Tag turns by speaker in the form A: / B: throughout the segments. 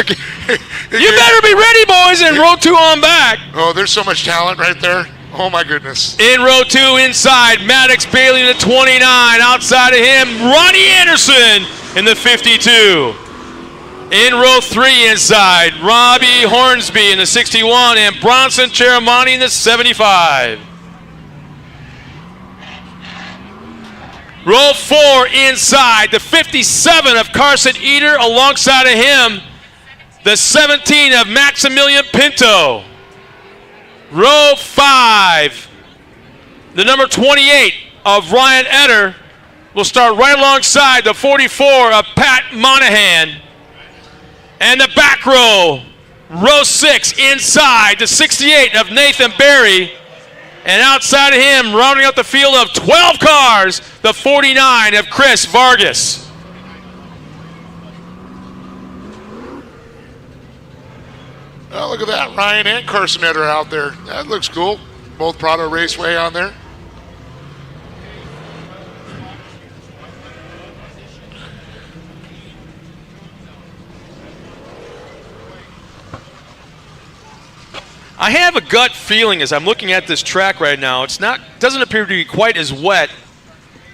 A: You better be ready, boys, in row 2 on back.
B: Oh, there's so much talent right there. Oh, my goodness.
A: In row 2 inside, Maddox Bailey in the 29. Outside of him, Ronnie Anderson in the 52. In row 3 inside, Robbie Hornsby in the 61 and Bronson Cheramani in the 75. Row 4 inside, the 57 of Carson Eder. Alongside of him, the 17 of Maximilian Pinto. Row 5, the number 28 of Ryan Eder will start right alongside the 44 of Pat Monahan. And the back row, row 6 inside, the 68 of Nathan Berry. And outside of him, rounding out the field of 12 cars, the 49 of Chris Vargas.
B: Oh, look at that. Ryan and Carson Eder out there. That looks cool. Both Prado Raceway on there.
A: I have a gut feeling as I'm looking at this track right now, doesn't appear to be quite as wet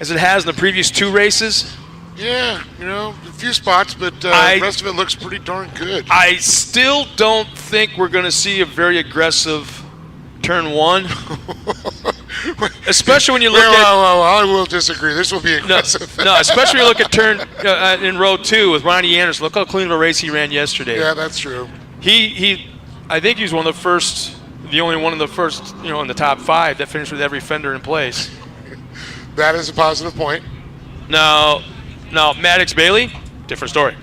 A: as it has in the previous 2 races.
B: Yeah, a few spots, but the rest of it looks pretty darn good.
A: I still don't think we're going to see a very aggressive turn 1. Especially when you look at...
B: I will disagree. This will be aggressive.
A: No, especially when you look at turn in row 2 with Ronnie Anderson. Look how clean of a race he ran yesterday.
B: Yeah, that's true.
A: I think he was the only one of the first, in the top 5 that finished with every fender in place.
B: That is a positive point.
A: Now, Maddox Bailey, different story.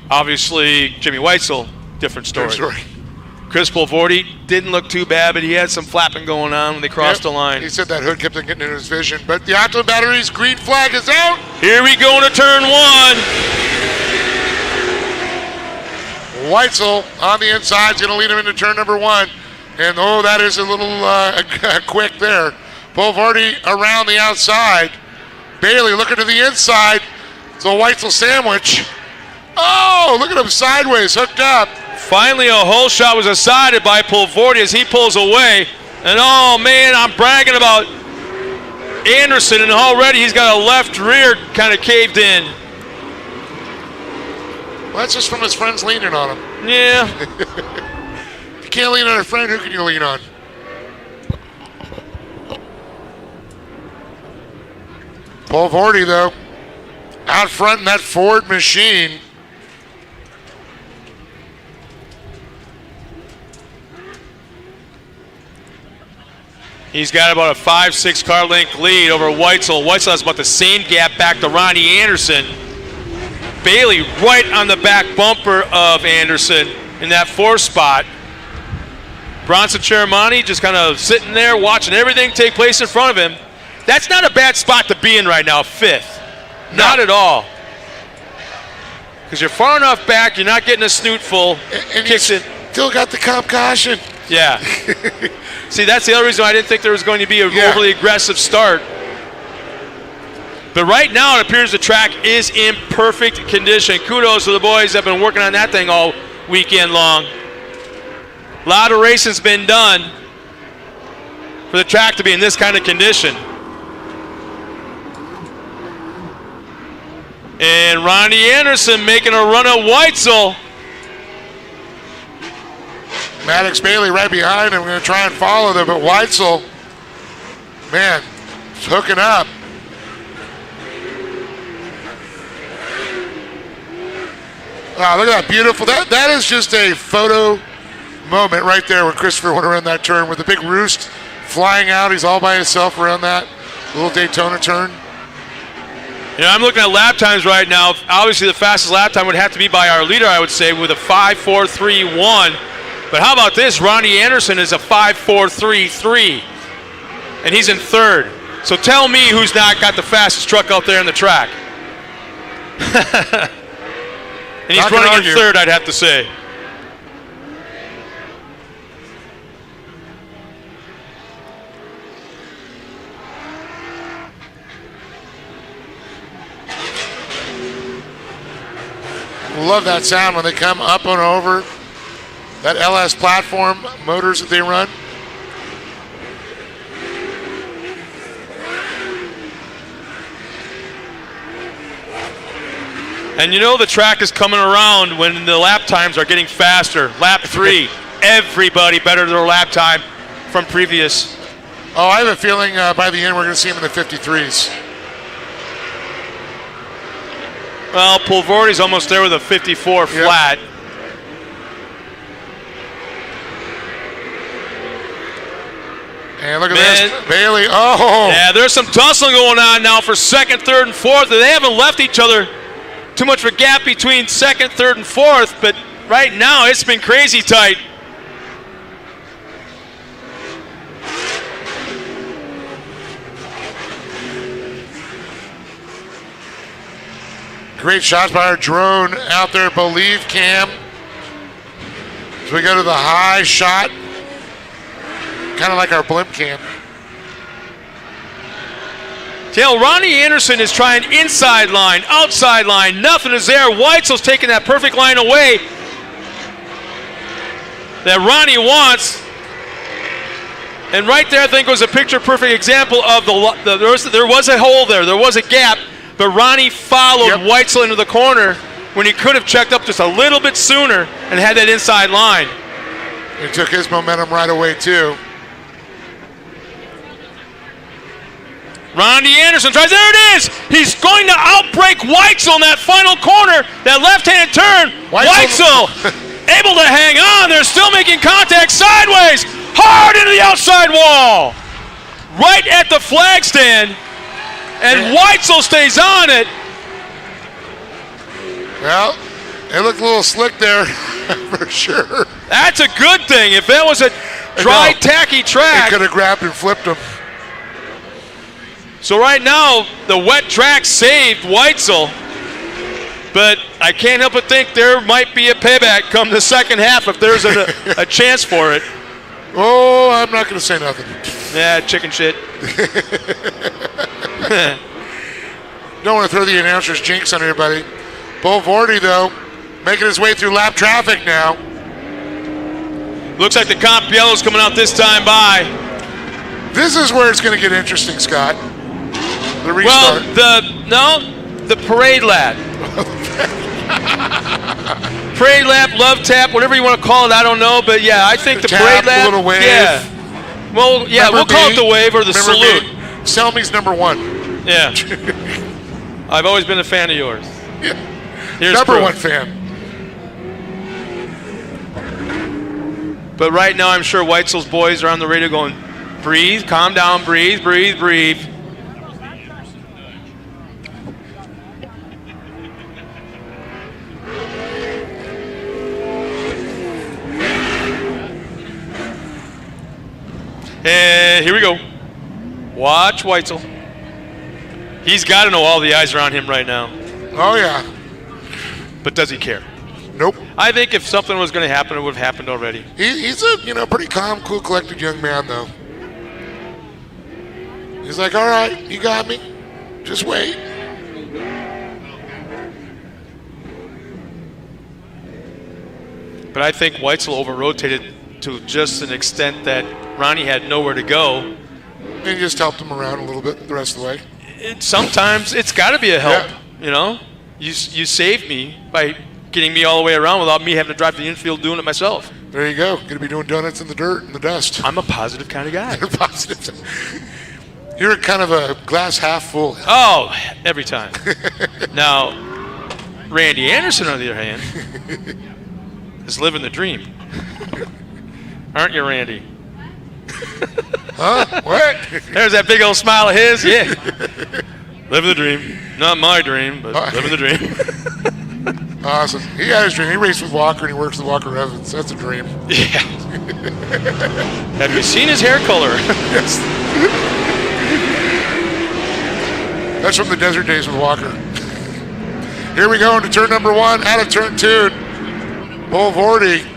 A: Obviously, Jimmy Weitzel, different story. Chris Polvordi didn't look too bad, but he had some flapping going on when they crossed the line.
B: He said that hood kept getting in his vision. But the Octo Battery's green flag is out.
A: Here we go into turn 1.
B: Weitzel on the inside is going to lead him into turn number 1. And, that is a little quick there. Polvordi around the outside. Bailey looking to the inside. It's a Weitzel sandwich. Oh, look at him sideways, hooked up.
A: Finally, a hole shot was decided by Polvordi as he pulls away. And, oh, man, I'm bragging about Anderson, and already he's got a left rear kind of caved in.
B: Well, that's just from his friends leaning on him.
A: Yeah.
B: If you can't lean on a friend, who can you lean on? Polvordi, though, out front in that Ford machine.
A: He's got about a 5-6 car length lead over Weitzel. Weitzel has about the same gap back to Ronnie Anderson. Bailey right on the back bumper of Anderson in that 4th spot. Bronson Cheramani just kind of sitting there watching everything take place in front of him. That's not a bad spot to be in right now, 5th. No. Not at all. Because you're far enough back, you're not getting a snoot full.
B: And kicks it. Still got the comp caution.
A: Yeah. See, that's the other reason why I didn't think there was going to be an overly aggressive start. But right now it appears the track is in perfect condition. Kudos to the boys that have been working on that thing all weekend long. A lot of racing's been done for the track to be in this kind of condition. And Ronnie Anderson making a run at Weitzel.
B: Maddox Bailey right behind him, going to try and follow them, but Weitzel, man, is hooking up. Wow, look at that, beautiful. That is just a photo moment right there when Christopher went around that turn with the big roost flying out. He's all by himself around that little Daytona turn.
A: I'm looking at lap times right now. Obviously, the fastest lap time would have to be by our leader, I would say, with a 5.431. But how about this? Ronnie Anderson is a 5.433, and he's in 3rd. So tell me who's not got the fastest truck out there in the track. And he's running in 3rd, I'd have to say.
B: Love that sound when they come up and over that LS platform motors that they run.
A: And you know the track is coming around when the lap times are getting faster. Lap 3, everybody better their lap time from previous.
B: Oh, I have a feeling by the end we're going to see him in the 53s.
A: Well, Pulvardi's almost there with a 54 flat.
B: And look at this, Bailey. Oh!
A: Yeah, there's some tussling going on now for second, third, and fourth. They haven't left each other too much of a gap between second, third, and fourth, but right now it's been crazy tight.
B: Great shots by our drone out there, Believe Cam. So we go to the high shot, kind of like our blimp cam.
A: Tail, Ronnie Anderson is trying inside line, outside line, nothing is there. Weitzel's taking that perfect line away that Ronnie wants. And right there, I think, was a picture-perfect example of there was a hole there, there was a gap, but Ronnie followed Weitzel into the corner when he could have checked up just a little bit sooner and had that inside line.
B: He took his momentum right away, too.
A: Ronnie Anderson tries, there it is! He's going to outbreak Weitzel in that final corner, that left-hand turn. Weitzel able to hang on, they're still making contact sideways, hard into the outside wall. Right at the flag stand, and Weitzel stays on it.
B: Well, it looked a little slick there, for sure.
A: That's a good thing. If that was a dry, tacky track,
B: it could have grabbed and flipped him.
A: So right now, the wet track saved Weitzel, but I can't help but think there might be a payback come the second half if there's a chance for it.
B: Oh, I'm not going to say nothing.
A: Yeah, chicken shit.
B: Don't want to throw the announcer's jinx on everybody. Pulvardi, though, making his way through lap traffic now.
A: Looks like the comp yellow's coming out this time by.
B: This is where it's going to get interesting, Scott. The restart.
A: Well, the parade lap. Parade lap, love tap, whatever you want to call it, I don't know. But yeah, I think the parade lap.
B: A little wave.
A: Yeah. Well, yeah, we'll call it the wave or the salute.
B: Selmy's number 1.
A: Yeah. I've always been a fan of yours.
B: Yeah.
A: Here's
B: number
A: proof.
B: 1 fan.
A: But right now, I'm sure Weitzel's boys are on the radio going, breathe, calm down, breathe, breathe, breathe. And here we go. Watch Weitzel. He's got to know all the eyes are on him right now.
B: Oh, yeah.
A: But does he care?
B: Nope.
A: I think if something was going to happen, it would have happened already.
B: He's a pretty calm, cool, collected young man, though. He's like, all right, you got me. Just wait.
A: But I think Weitzel over-rotated to just an extent that Ronnie had nowhere to go.
B: And he just helped him around a little bit the rest of the way.
A: Sometimes it's got to be a help, you know? You saved me by getting me all the way around without me having to drive to the infield doing it myself.
B: There you go. Going to be doing donuts in the dirt and the dust.
A: I'm a positive kind of guy.
B: You're positive. You're kind of a glass half full.
A: Oh, every time. Now, Randy Anderson, on the other hand, is living the dream. Aren't you, Randy?
B: Huh? What?
A: There's that big old smile of his. Yeah. Living the dream. Not my dream, but living the dream.
B: Awesome. He got his dream. He raced with Walker and he works with Walker Evans. That's a dream.
A: Yeah. Have you seen his hair color?
B: Yes. That's from the desert days with Walker. Here we go into turn number 1, out of turn 2. Pulvardi.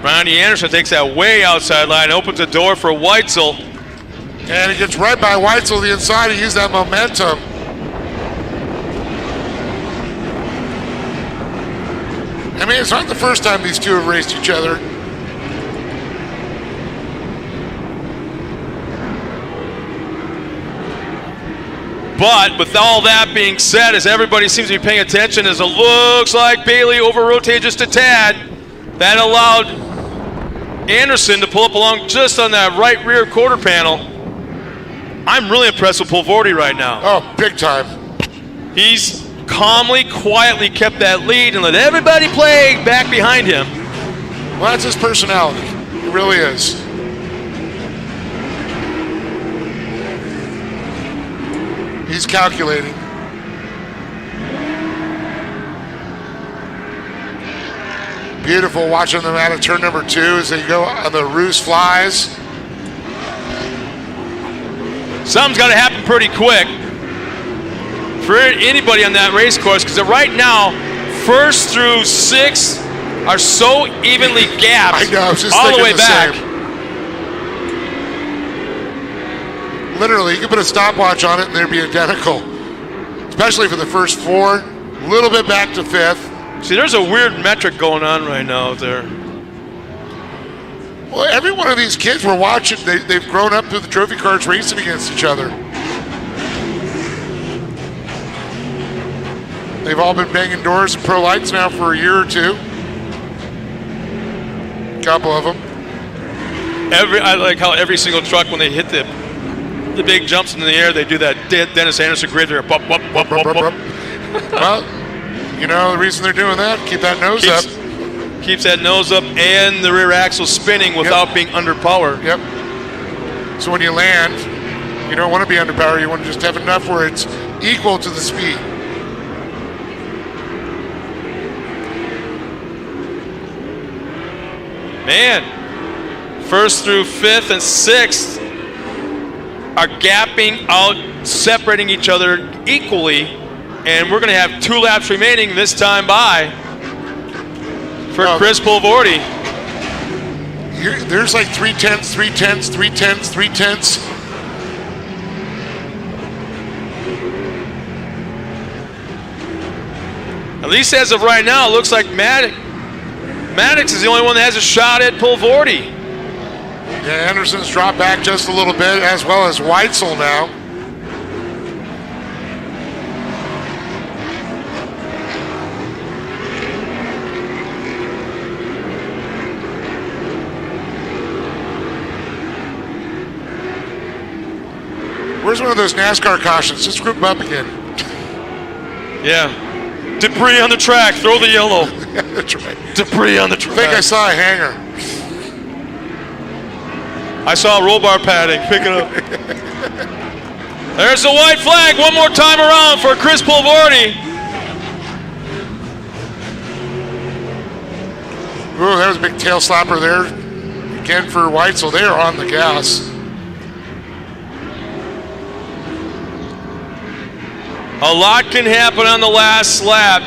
A: Ronnie Anderson takes that way outside line, opens the door for Weitzel.
B: And he gets right by Weitzel the inside. He used that momentum. I mean, it's not the first time these two have raced each other.
A: But with all that being said, as everybody seems to be paying attention, as it looks like Bailey over-rotated just a tad, that allowed Anderson to pull up along just on that right rear quarter panel. I'm really impressed with Pulvardi right now.
B: Oh, big time.
A: He's calmly, quietly kept that lead and let everybody play back behind him.
B: Well, that's his personality. It really is. He's calculating. Beautiful watching them out of turn number 2 as they go on the roost flies.
A: Something's got to happen pretty quick for anybody on that race course, because right now, 1st through 6 are so evenly gapped.
B: I know, I was just
A: all the
B: thinking
A: way back.
B: Same. Literally, you could put a stopwatch on it and they'd be identical, especially for the first 4. A little bit back to 5th.
A: See, there's a weird metric going on right now out there.
B: Well, every one of these kids we're watching, they've grown up through the trophy cards racing against each other. They've all been banging doors and pro lights now for a year or 2. Couple of them.
A: I like how every single truck, when they hit the big jumps in the air, they do that Dennis Anderson grid there. Bup, bup, bup, bup, bup.
B: Well, you know the reason they're doing that? Keep that nose up.
A: Keeps that nose up and the rear axle spinning without being under power.
B: Yep. So when you land, you don't want to be under power. You want to just have enough where it's equal to the speed.
A: Man, 1st through 5th and 6th are gapping out, separating each other equally, and we're going to have 2 laps remaining this time by for Chris Pulvardi.
B: There's like 3/10, 3/10, 3/10, 3/10.
A: At least as of right now, it looks like Maddox is the only one that has a shot at Pulvardi.
B: Yeah, Anderson's dropped back just a little bit, as well as Weitzel now. Where's one of those NASCAR cautions? Just group them up again.
A: Yeah. Debris on the track. Throw the yellow.
B: Yeah, that's right.
A: Debris on the track.
B: I think I saw a hanger.
A: I saw a roll bar padding. Pick it up. There's the white flag. One more time around for Chris Pulvardi.
B: Ooh, that was a big tail slapper there. Again for Weitzel. They are on the gas.
A: A lot can happen on the last lap.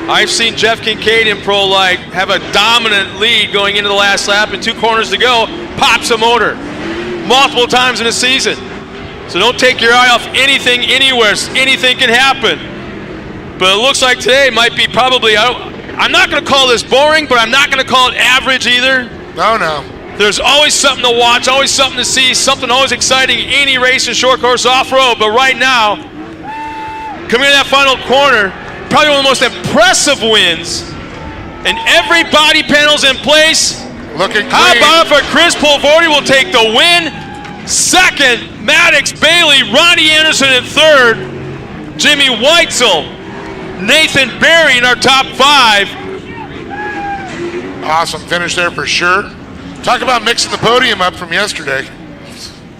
A: I've seen Jeff Kincaid in Pro Lite have a dominant lead going into the last lap and 2 corners to go, pops a motor multiple times in a season. So don't take your eye off anything, anywhere. Anything can happen. But it looks like today might be probably, I'm not going to call this boring, but I'm not going to call it average either.
B: No.
A: There's always something to watch, always something to see, something always exciting, any race in short course off-road. But right now, coming in that final corner, probably one of the most impressive wins. And every body panel's in place.
B: Looking clean.
A: How about for Chris Pulvardi will take the win? 2nd, Maddox, Bailey, Ronnie Anderson in 3rd, Jimmy Weitzel, Nathan Berry in our top 5.
B: Awesome finish there for sure. Talk about mixing the podium up from yesterday.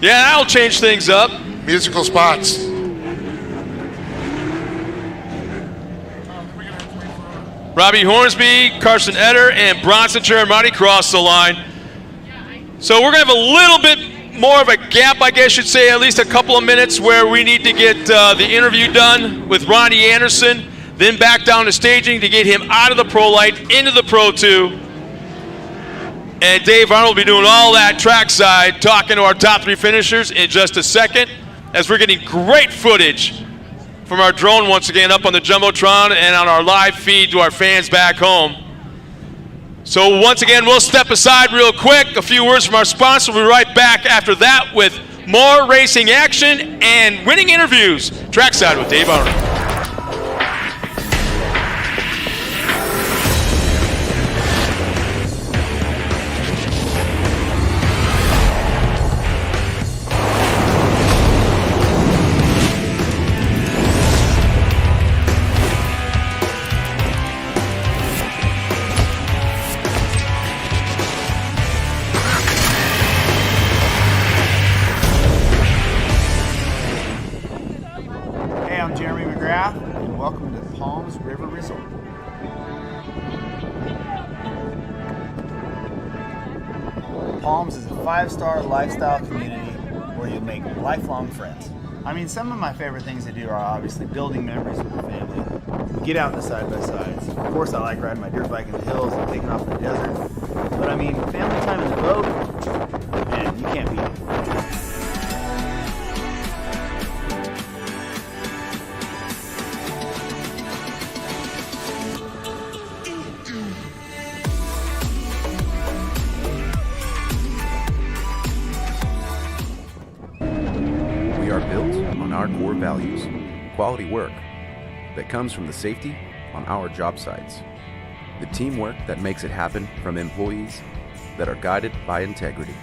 A: Yeah, that'll change things up.
B: Musical spots.
A: Robbie Hornsby, Carson Eder, and Bronson Chermati cross the line. So we're going to have a little bit more of a gap, I guess you'd say, at least a couple of minutes where we need to get the interview done with Ronnie Anderson, then back down to staging to get him out of the Pro Lite into the Pro 2. And Dave Arnold will be doing all that trackside, talking to our top 3 finishers in just a second, as we're getting great footage from our drone once again up on the Jumbotron and on our live feed to our fans back home. So once again, we'll step aside real quick. A few words from our sponsor. We'll be right back after that with more racing action and winning interviews. Trackside with Dave Arnold.
C: Palms is a 5-star lifestyle community where you make lifelong friends. I mean, some of my favorite things to do are obviously building memories with the family. We get out in the side-by-sides. Of course, I like riding my dirt bike in the hills and taking off in the desert. But I mean, family time in the boat, man, you can't beat it.
D: Our core values, quality work that comes from the safety on our job sites, the teamwork that makes it happen from employees that are guided by integrity,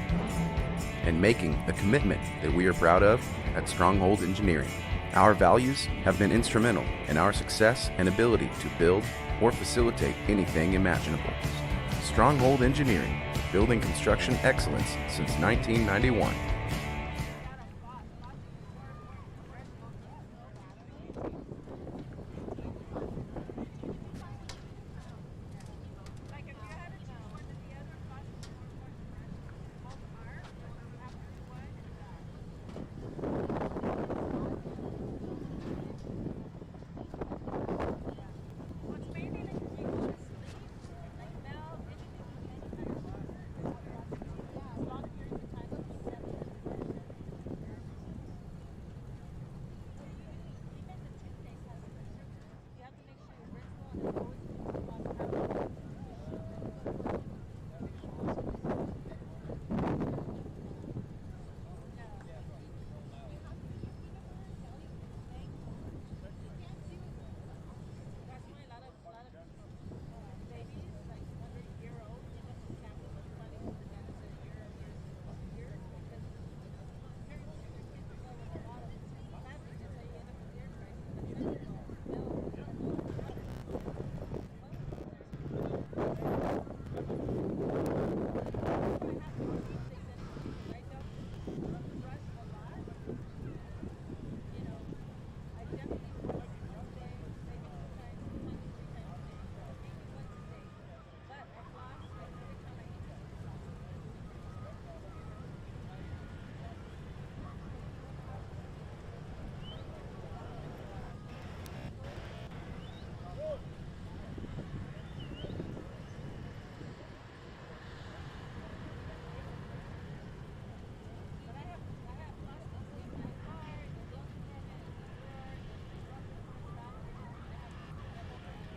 D: and making a commitment that we are proud of at Stronghold Engineering. Our values have been instrumental in our success and ability to build or facilitate anything imaginable. Stronghold Engineering, building construction excellence since 1991.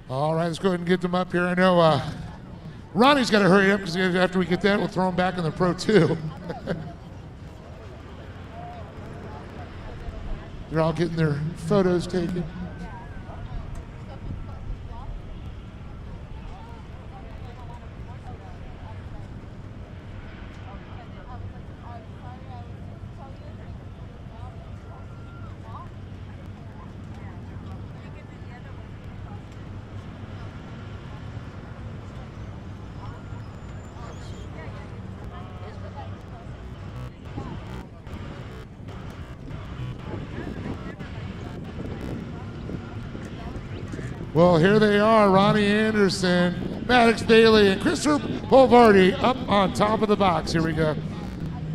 B: All right, let's go ahead and get them up here. I know Ronnie's got to hurry up because after we get that, we'll throw him back in the Pro 2. They're all getting their photos taken. Well, here they are, Ronnie Anderson, Maddox Bailey, and Christopher Polvardi up on top of the box. Here we go.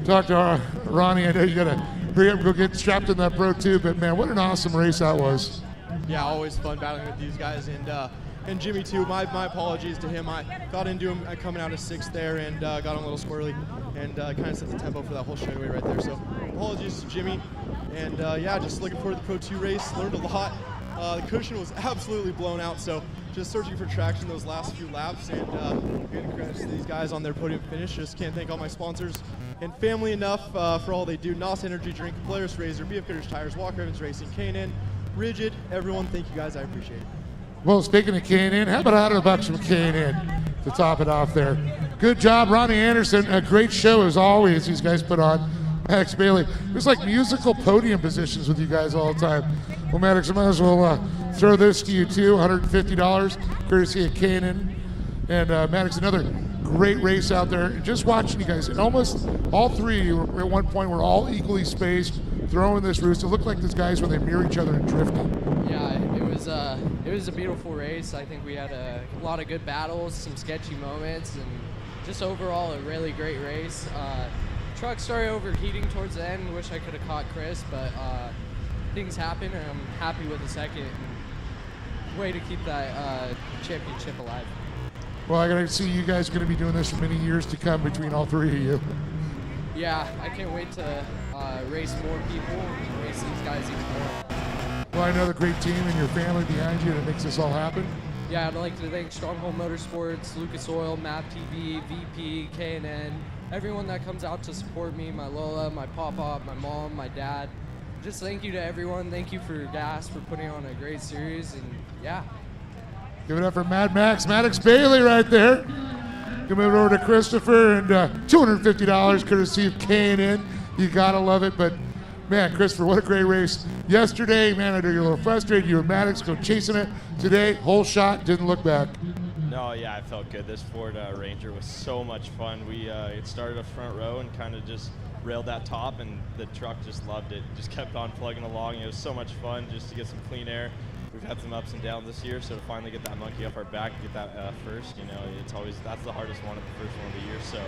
B: Talk to Ronnie. I know you got to hurry up and go get strapped in that Pro 2, but man, what an awesome race that was.
E: Yeah, always fun battling with these guys, and Jimmy too. My apologies to him. I got into him coming out of 6th there and got him a little squirrely and kind of set the tempo for that whole straightaway right there. So apologies to Jimmy, and yeah, just looking forward to the Pro 2 race. Learned a lot. The cushion was absolutely blown out, so just searching for traction those last few laps, and giving credit to these guys on their podium finish. Just can't thank all my sponsors and family enough for all they do. NOS Energy Drink, Polaris Razor, BF Goodrich Tires, Walker Evans Racing, K&N, Rigid, everyone, thank you guys, I appreciate it.
B: Well, speaking of K&N, how about $100 from K&N to top it off there? Good job, Ronnie Anderson. A great show as always these guys put on. Maddox Bailey. There's like musical podium positions with you guys all the time. Well, Maddox, I might as well throw this to you too, $150, courtesy of K&N. And Maddox, another great race out there. And just watching you guys, and almost all three of you at one point were all equally spaced, throwing this roost. It looked like these guys when they mirror each other and drifting.
F: Yeah, it was a beautiful race. I think we had a lot of good battles, some sketchy moments, and just overall a really great race. Truck started overheating towards the end. Wish I could have caught Chris, but things happen, and I'm happy with the second. Way to keep that championship alive.
B: Well, I gotta see you guys going to be doing this for many years to come between all three of you.
F: Yeah, I can't wait to race more people and race these guys even more.
B: Well, I know the great team and your family behind you that makes this all happen.
F: Yeah, I'd like to thank Stronghold Motorsports, Lucas Oil, MAP TV, VP, K&N, everyone that comes out to support me, my Lola, my Papa, my mom, my dad. Just thank you to everyone. Thank you for Gas for putting on a great series, and yeah.
B: Give it up for Mad Max, Maddox Bailey right there. Give it over to Christopher, and $250 courtesy of K&N. You gotta love it, but man, Christopher, what a great race. Yesterday, man, I know you're a little frustrated. You and Maddox go chasing it. Today, whole shot, didn't look back.
G: No, yeah, I felt good. This Ford Ranger was so much fun. We it started up front row and kind of just railed that top, and the truck just loved it. Just kept on plugging along. It was so much fun just to get some clean air. We've had some ups and downs this year, so to finally get that monkey up our back, get that first, you know, it's always, that's the hardest one at the first one of the year. So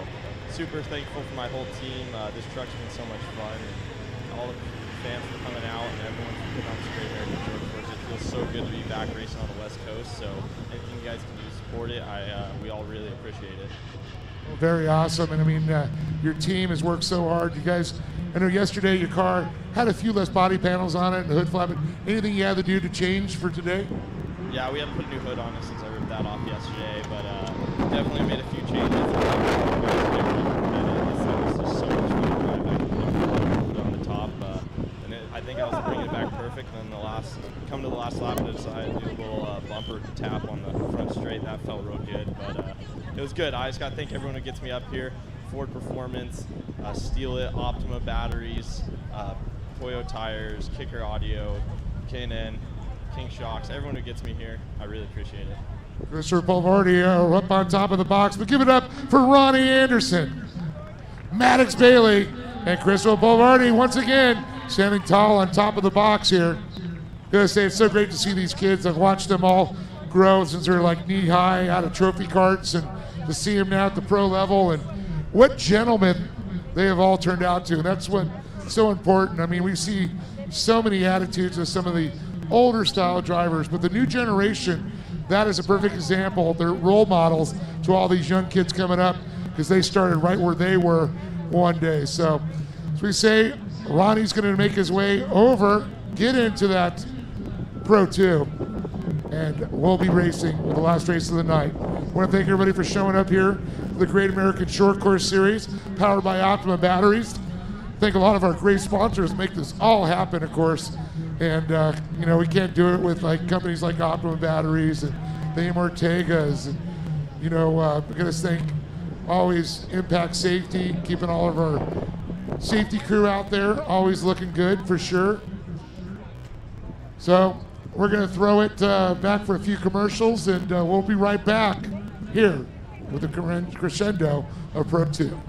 G: super thankful for my whole team. This truck's been so much fun, and all the fans for coming out, and everyone for putting on some great American Short Course. It feels so good to be back racing on the West Coast. So anything you guys can do to support it, we all really appreciate it.
B: Well, very awesome, and I mean, your team has worked so hard. You guys, I know yesterday your car had a few less body panels on it and the hood flap. Anything you had to do to change for today?
G: Yeah, we had to put a new hood on it since I ripped that off yesterday, but definitely made a few changes. It's just so much fun to drive back on the top. And I think I was bringing it back perfect. And then come to the last lap, I decided to do a little bumper tap on the front straight. That felt real good, but it was good. I just got to thank everyone who gets me up here. Ford Performance, Steal It, Optima Batteries, Toyo Tires, Kicker Audio, K&N, King Shocks, everyone who gets me here, I really appreciate it.
B: Christopher Pulvardi up on top of the box, but give it up for Ronnie Anderson, Maddox Bailey, and Christopher Pulvardi once again standing tall on top of the box here. Gotta say, it's so great to see these kids. I've watched them all grow since they're like knee high out of trophy carts, and to see them now at the pro level, and what gentlemen they have all turned out to. And that's what's so important. I mean, we see so many attitudes of some of the older style drivers, but the new generation, that is a perfect example. They're role models to all these young kids coming up, because they started right where they were one day. So as we say, Ronnie's going to make his way over, get into that Pro 2, and we'll be racing with the last race of the night. I want to thank everybody for showing up here for the Great American Short Course Series, powered by Optima Batteries. Thank a lot of our great sponsors make this all happen, of course. And, you know, we can't do it with like companies like Optima Batteries and the Ortegas. And, you know, we're going to thank always Impact Safety, keeping all of our safety crew out there, always looking good for sure. So we're going to throw it back for a few commercials, and we'll be right back here with the crescendo of Pro 2.